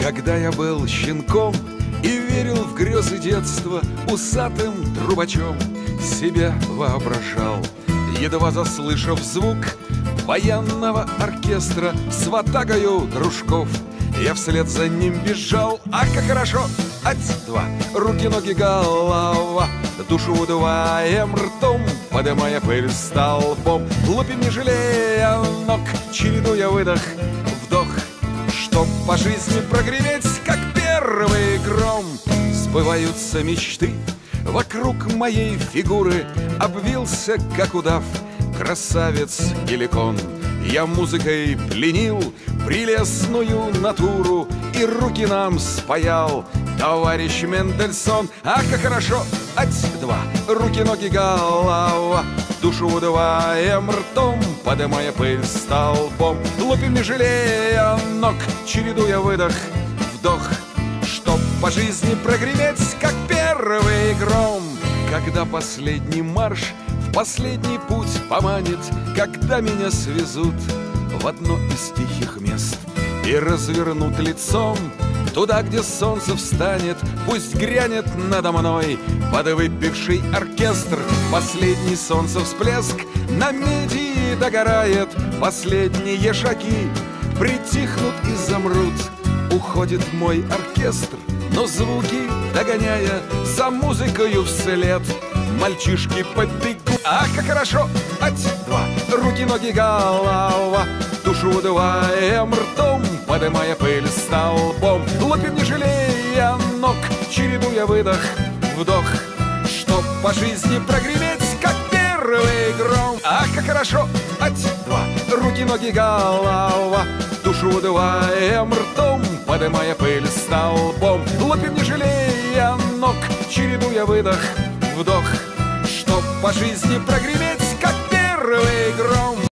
Когда я был щенком и верил в грезы детства, усатым трубачом себя воображал. Едва заслышав звук военного оркестра с ватагою дружков, я вслед за ним бежал. А как хорошо! Ать-два, руки, ноги, голова, душу удуваем ртом, подымая пыль столбом. Лупим, не жалея ног, чередуя выдох, вдох, чтоб по жизни прогреметь, как первый гром. Сбываются мечты, вокруг моей фигуры обвился, как удав, красавец геликон. Я музыкой пленил прелестную натуру и руки нам спаял товарищ Мендельсон. А как хорошо! Ать-два, руки, ноги, голова, душу удуваем ртом, подымая пыль столбом. Лупим, не жалея ног, чередуя выдох, вдох, чтоб по жизни прогреметь, как первый гром. Когда последний марш в последний путь поманит, когда меня свезут в одно из тихих мест и развернут лицом туда, где солнце встанет, пусть грянет надо мной подвыпивший оркестр. Последний солнце всплеск на меди догорает, последние шаги притихнут и замрут. Уходит мой оркестр, но звуки догоняя, за музыкою вслед мальчишки побегут. А как хорошо! Ать-два, руки, ноги, голова, душу удуваем ртом, подымая пыль столбом. Лупим, не жалея ног, чередуя выдох, вдох, чтоб по жизни прогреметь, как первый гром. А как хорошо! Ать-два, руки, ноги, голова, душу удуваем ртом, подымая пыль столбом. Лупим, не жалея ног, чередуя выдох, вдох, чтоб по жизни прогреметь, как первый гром.